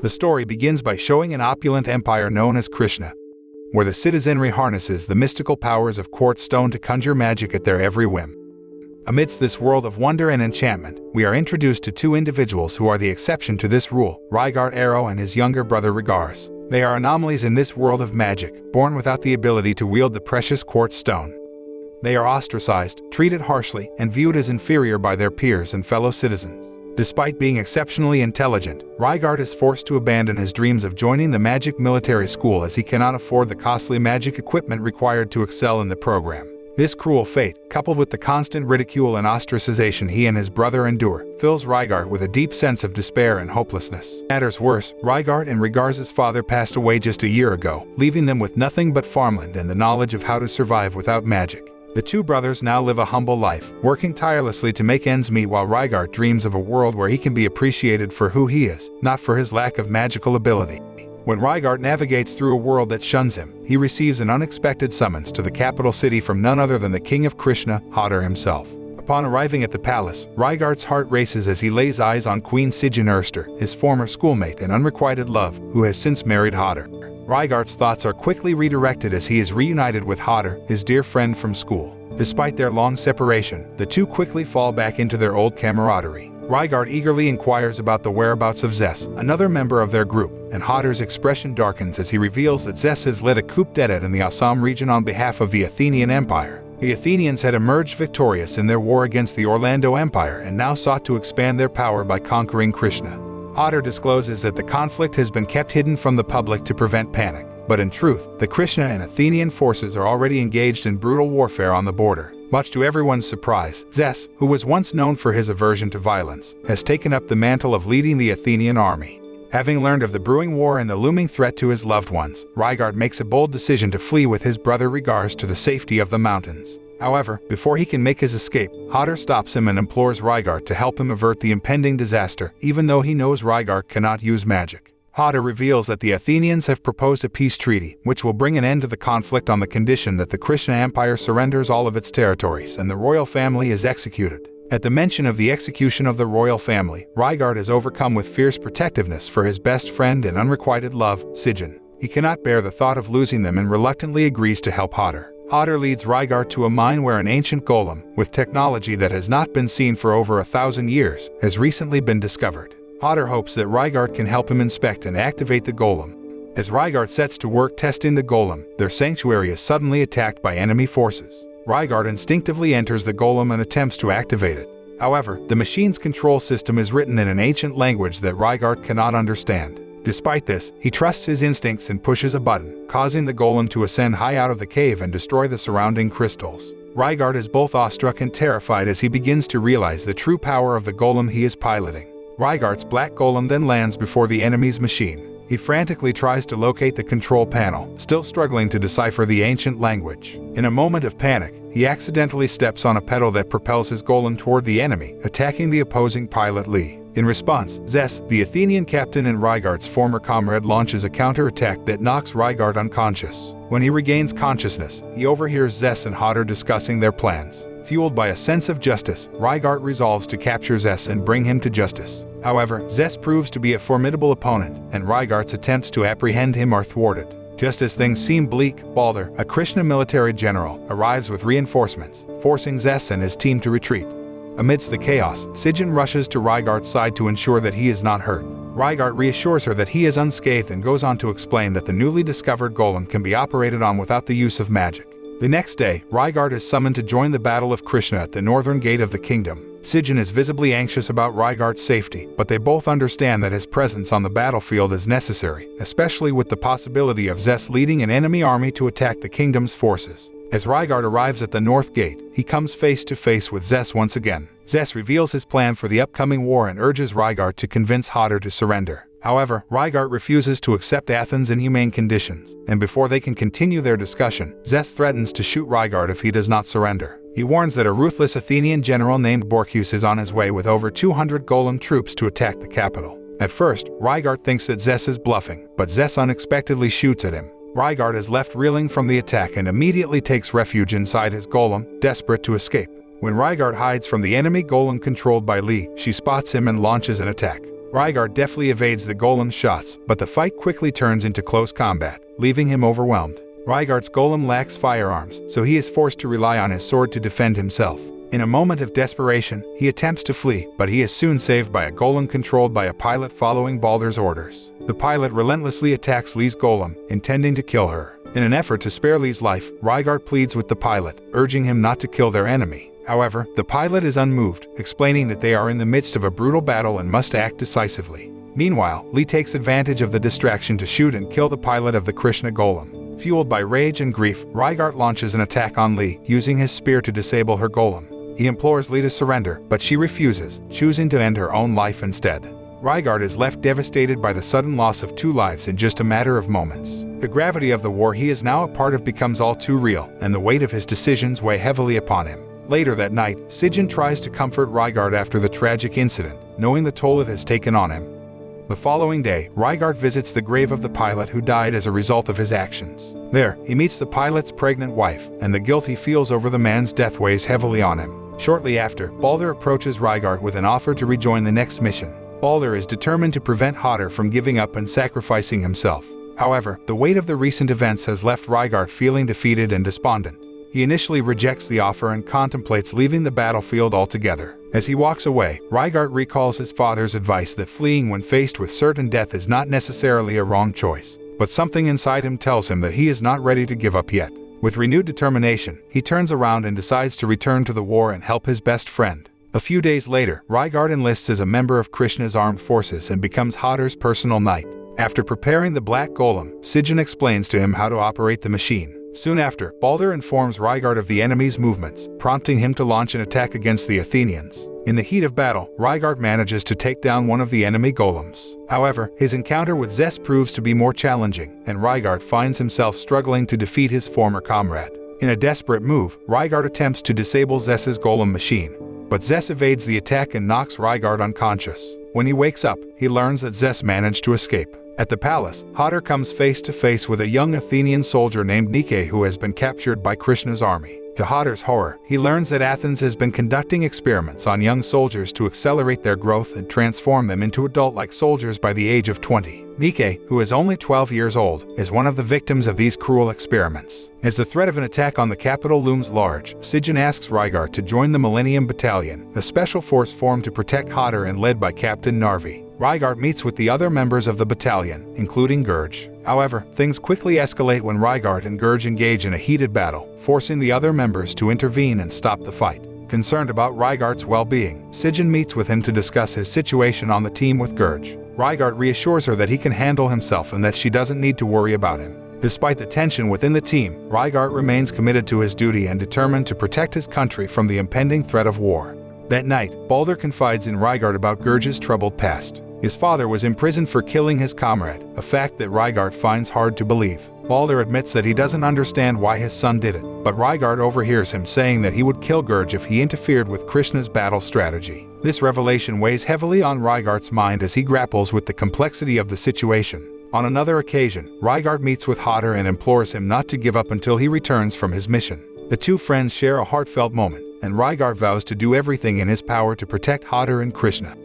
The story begins by showing an opulent empire known as Krishna, where the citizenry harnesses the mystical powers of quartz stone to conjure magic at their every whim. Amidst this world of wonder and enchantment, we are introduced to two individuals who are the exception to this rule, Rygardt Arrow and his younger brother Rigars. They are anomalies in this world of magic, born without the ability to wield the precious quartz stone. They are ostracized, treated harshly, and viewed as inferior by their peers and fellow citizens. Despite being exceptionally intelligent, Rygardt is forced to abandon his dreams of joining the magic military school as he cannot afford the costly magic equipment required to excel in the program. This cruel fate, coupled with the constant ridicule and ostracization he and his brother endure, fills Rygardt with a deep sense of despair and hopelessness. Matters worse, Rygardt and Rigars' father passed away just a year ago, leaving them with nothing but farmland and the knowledge of how to survive without magic. The two brothers now live a humble life, working tirelessly to make ends meet while Rygardt dreams of a world where he can be appreciated for who he is, not for his lack of magical ability. When Rygardt navigates through a world that shuns him, he receives an unexpected summons to the capital city from none other than the king of Krishna, Hodder himself. Upon arriving at the palace, Rygardt's heart races as he lays eyes on Queen Sigyn Erster, his former schoolmate and unrequited love, who has since married Hodder. Rygardt's thoughts are quickly redirected as he is reunited with Hodder, his dear friend from school. Despite their long separation, the two quickly fall back into their old camaraderie. Rygardt eagerly inquires about the whereabouts of Zess, another member of their group, and Hodder's expression darkens as he reveals that Zess has led a coup d'etat in the Assam region on behalf of the Athenian Empire. The Athenians had emerged victorious in their war against the Orlando Empire and now sought to expand their power by conquering Krishna. Hodder discloses that the conflict has been kept hidden from the public to prevent panic, but in truth, the Krishna and Athenian forces are already engaged in brutal warfare on the border. Much to everyone's surprise, Zess, who was once known for his aversion to violence, has taken up the mantle of leading the Athenian army. Having learned of the brewing war and the looming threat to his loved ones, Rygardt makes a bold decision to flee with his brother Rigars to the safety of the mountains. However, before he can make his escape, Hodder stops him and implores Rygardt to help him avert the impending disaster, even though he knows Rygardt cannot use magic. Hodder reveals that the Athenians have proposed a peace treaty, which will bring an end to the conflict on the condition that the Krishna Empire surrenders all of its territories and the royal family is executed. At the mention of the execution of the royal family, Rygardt is overcome with fierce protectiveness for his best friend and unrequited love, Sigyn. He cannot bear the thought of losing them and reluctantly agrees to help Hodder. Hodder leads Rygardt to a mine where an ancient golem, with technology that has not been seen for over 1,000 years, has recently been discovered. Hodder hopes that Rygardt can help him inspect and activate the golem. As Rygardt sets to work testing the golem, their sanctuary is suddenly attacked by enemy forces. Rygardt instinctively enters the golem and attempts to activate it. However, the machine's control system is written in an ancient language that Rygardt cannot understand. Despite this, he trusts his instincts and pushes a button, causing the golem to ascend high out of the cave and destroy the surrounding crystals. Rygardt is both awestruck and terrified as he begins to realize the true power of the golem he is piloting. Rygardt's black golem then lands before the enemy's machine. He frantically tries to locate the control panel, still struggling to decipher the ancient language. In a moment of panic, he accidentally steps on a pedal that propels his golem toward the enemy, attacking the opposing pilot Lee. In response, Zess, the Athenian captain and Rygardt's former comrade, launches a counterattack that knocks Rygardt unconscious. When he regains consciousness, he overhears Zess and Hodder discussing their plans. Fueled by a sense of justice, Rygardt resolves to capture Zess and bring him to justice. However, Zess proves to be a formidable opponent, and Rygardt's attempts to apprehend him are thwarted. Just as things seem bleak, Balder, a Krishna military general, arrives with reinforcements, forcing Zess and his team to retreat. Amidst the chaos, Sigyn rushes to Rygardt's side to ensure that he is not hurt. Rygardt reassures her that he is unscathed and goes on to explain that the newly discovered golem can be operated on without the use of magic. The next day, Rygardt is summoned to join the Battle of Krishna at the northern gate of the kingdom. Sigyn is visibly anxious about Rygardt's safety, but they both understand that his presence on the battlefield is necessary, especially with the possibility of Zess leading an enemy army to attack the kingdom's forces. As Rygardt arrives at the north gate, he comes face to face with Zess once again. Zess reveals his plan for the upcoming war and urges Rygardt to convince Hodder to surrender. However, Rygardt refuses to accept Athens' inhumane conditions, and before they can continue their discussion, Zess threatens to shoot Rygardt if he does not surrender. He warns that a ruthless Athenian general named Borchus is on his way with over 200 golem troops to attack the capital. At first, Rygardt thinks that Zess is bluffing, but Zess unexpectedly shoots at him. Rygardt is left reeling from the attack and immediately takes refuge inside his golem, desperate to escape. When Rygardt hides from the enemy golem controlled by Lee, she spots him and launches an attack. Rygard deftly evades the golem's shots, but the fight quickly turns into close combat, leaving him overwhelmed. Rygard's golem lacks firearms, so he is forced to rely on his sword to defend himself. In a moment of desperation, he attempts to flee, but he is soon saved by a golem controlled by a pilot following Baldur's orders. The pilot relentlessly attacks Lee's golem, intending to kill her. In an effort to spare Lee's life, Rygard pleads with the pilot, urging him not to kill their enemy. However, the pilot is unmoved, explaining that they are in the midst of a brutal battle and must act decisively. Meanwhile, Lee takes advantage of the distraction to shoot and kill the pilot of the Krishna golem. Fueled by rage and grief, Rygard launches an attack on Lee, using his spear to disable her golem. He implores Lee to surrender, but she refuses, choosing to end her own life instead. Rygard is left devastated by the sudden loss of 2 lives in just a matter of moments. The gravity of the war he is now a part of becomes all too real, and the weight of his decisions weigh heavily upon him. Later that night, Sigyn tries to comfort Rygard after the tragic incident, knowing the toll it has taken on him. The following day, Rygard visits the grave of the pilot who died as a result of his actions. There, he meets the pilot's pregnant wife, and the guilt he feels over the man's death weighs heavily on him. Shortly after, Baldur approaches Rygard with an offer to rejoin the next mission. Baldur is determined to prevent Hodder from giving up and sacrificing himself. However, the weight of the recent events has left Rygard feeling defeated and despondent. He initially rejects the offer and contemplates leaving the battlefield altogether. As he walks away, Rygard recalls his father's advice that fleeing when faced with certain death is not necessarily a wrong choice. But something inside him tells him that he is not ready to give up yet. With renewed determination, he turns around and decides to return to the war and help his best friend. A few days later, Rygard enlists as a member of Krishna's armed forces and becomes Hodder's personal knight. After preparing the Black Golem, Sigyn explains to him how to operate the machine. Soon after, Baldur informs Rygard of the enemy's movements, prompting him to launch an attack against the Athenians. In the heat of battle, Rygard manages to take down one of the enemy golems. However, his encounter with Zess proves to be more challenging, and Rygard finds himself struggling to defeat his former comrade. In a desperate move, Rygard attempts to disable Zess's golem machine, but Zess evades the attack and knocks Rygard unconscious. When he wakes up, he learns that Zess managed to escape. At the palace, Hodder comes face to face with a young Athenian soldier named Nike who has been captured by Krishna's army. To Hodder's horror, he learns that Athens has been conducting experiments on young soldiers to accelerate their growth and transform them into adult-like soldiers by the age of 20. Nike, who is only 12 years old, is one of the victims of these cruel experiments. As the threat of an attack on the capital looms large, Sigyn asks Rygard to join the Millennium Battalion, a special force formed to protect Hodder and led by Captain Narvi. Rygard meets with the other members of the battalion, including Gurge. However, things quickly escalate when Rygard and Gurge engage in a heated battle, forcing the other members to intervene and stop the fight. Concerned about Rygard's well-being, Sigyn meets with him to discuss his situation on the team with Gurge. Rygard reassures her that he can handle himself and that she doesn't need to worry about him. Despite the tension within the team, Rygard remains committed to his duty and determined to protect his country from the impending threat of war. That night, Baldur confides in Rygard about Gurge's troubled past. His father was imprisoned for killing his comrade, a fact that Rygard finds hard to believe. Baldur admits that he doesn't understand why his son did it, but Rygard overhears him saying that he would kill Gurge if he interfered with Krishna's battle strategy. This revelation weighs heavily on Rygard's mind as he grapples with the complexity of the situation. On another occasion, Rygard meets with Hodder and implores him not to give up until he returns from his mission. The two friends share a heartfelt moment, and Rygard vows to do everything in his power to protect Hodder and Krishna.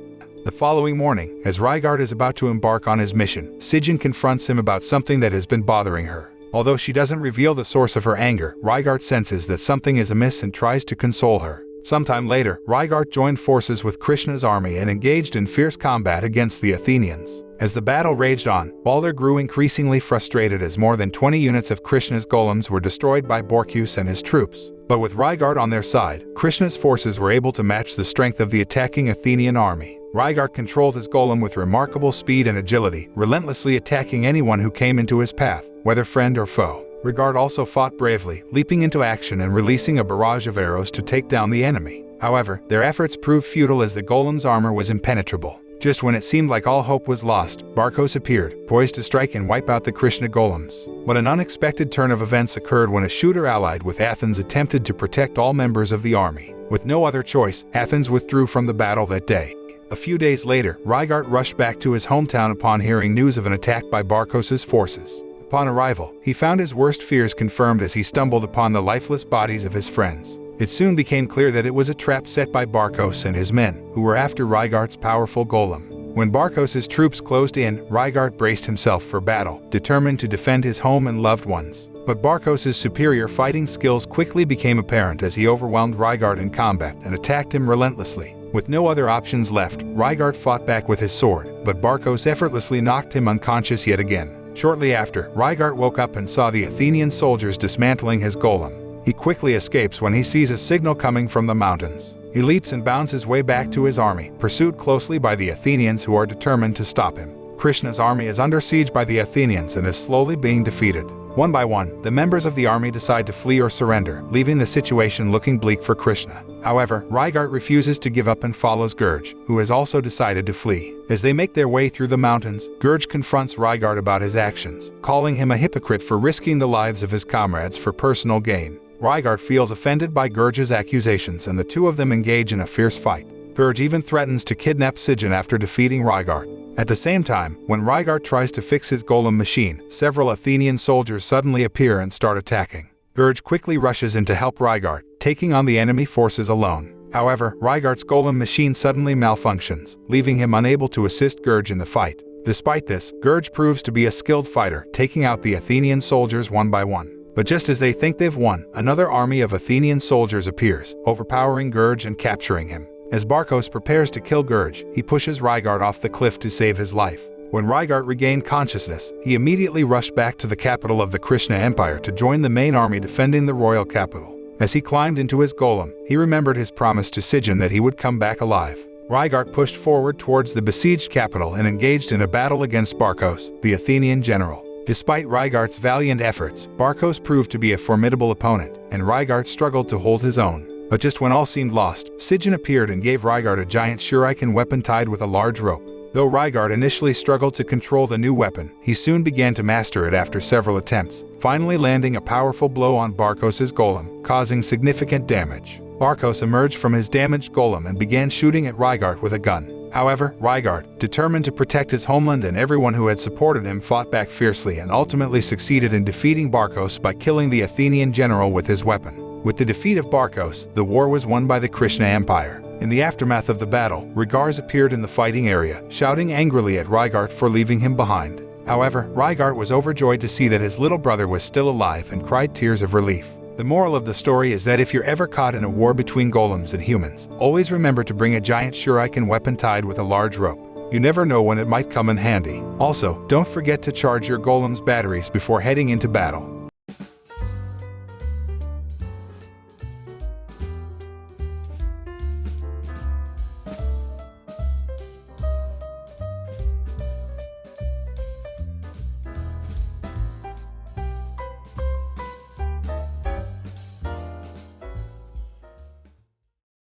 The following morning, as Rygard is about to embark on his mission, Sigyn confronts him about something that has been bothering her. Although she doesn't reveal the source of her anger, Rygard senses that something is amiss and tries to console her. Sometime later, Rygard joined forces with Krishna's army and engaged in fierce combat against the Athenians. As the battle raged on, Baldur grew increasingly frustrated as more than 20 units of Krishna's golems were destroyed by Borkus and his troops. But with Rygard on their side, Krishna's forces were able to match the strength of the attacking Athenian army. Rygard controlled his golem with remarkable speed and agility, relentlessly attacking anyone who came into his path, whether friend or foe. Rygard also fought bravely, leaping into action and releasing a barrage of arrows to take down the enemy. However, their efforts proved futile as the golem's armor was impenetrable. Just when it seemed like all hope was lost, Barkos appeared, poised to strike and wipe out the Krishna golems. But an unexpected turn of events occurred when a shooter allied with Athens attempted to protect all members of the army. With no other choice, Athens withdrew from the battle that day. A few days later, Rygard rushed back to his hometown upon hearing news of an attack by Barkos's forces. Upon arrival, he found his worst fears confirmed as he stumbled upon the lifeless bodies of his friends. It soon became clear that it was a trap set by Barkos and his men, who were after Rygard's powerful golem. When Barkos's troops closed in, Rygart braced himself for battle, determined to defend his home and loved ones. But Barkos's superior fighting skills quickly became apparent as he overwhelmed Rygart in combat and attacked him relentlessly. With no other options left, Rygart fought back with his sword, but Barkos effortlessly knocked him unconscious yet again. Shortly after, Rygart woke up and saw the Athenian soldiers dismantling his golem. He quickly escapes when he sees a signal coming from the mountains. He leaps and bounds his way back to his army, pursued closely by the Athenians who are determined to stop him. Krishna's army is under siege by the Athenians and is slowly being defeated. One by one, the members of the army decide to flee or surrender, leaving the situation looking bleak for Krishna. However, Rygart refuses to give up and follows Gurj, who has also decided to flee. As they make their way through the mountains, Gurj confronts Rygart about his actions, calling him a hypocrite for risking the lives of his comrades for personal gain. Rygart feels offended by Gurj's accusations and the two of them engage in a fierce fight. Gurj even threatens to kidnap Sigyn after defeating Rygart. At the same time, when Rygart tries to fix his golem machine, several Athenian soldiers suddenly appear and start attacking. Gurj quickly rushes in to help Rygart, taking on the enemy forces alone. However, Rygart's golem machine suddenly malfunctions, leaving him unable to assist Gurj in the fight. Despite this, Gurj proves to be a skilled fighter, taking out the Athenian soldiers one by one. But just as they think they've won, another army of Athenian soldiers appears, overpowering Gurj and capturing him. As Barkos prepares to kill Gurj, he pushes Rygart off the cliff to save his life. When Rygart regained consciousness, he immediately rushed back to the capital of the Krishna Empire to join the main army defending the royal capital. As he climbed into his golem, he remembered his promise to Sigyn that he would come back alive. Rygart pushed forward towards the besieged capital and engaged in a battle against Barkos, the Athenian general. Despite Rygart's valiant efforts, Barkos proved to be a formidable opponent, and Rygart struggled to hold his own. But just when all seemed lost, Sigyn appeared and gave Rygart a giant shuriken weapon tied with a large rope. Though Rygart initially struggled to control the new weapon, he soon began to master it after several attempts, finally landing a powerful blow on Barkos's golem, causing significant damage. Barkos emerged from his damaged golem and began shooting at Rygart with a gun. However, Rygart, determined to protect his homeland and everyone who had supported him, fought back fiercely and ultimately succeeded in defeating Barkos by killing the Athenian general with his weapon. With the defeat of Barkos, the war was won by the Krishna Empire. In the aftermath of the battle, Rygars appeared in the fighting area, shouting angrily at Rygart for leaving him behind. However, Rygart was overjoyed to see that his little brother was still alive and cried tears of relief. The moral of the story is that if you're ever caught in a war between golems and humans, always remember to bring a giant shuriken weapon tied with a large rope. You never know when it might come in handy. Also, don't forget to charge your golem's batteries before heading into battle.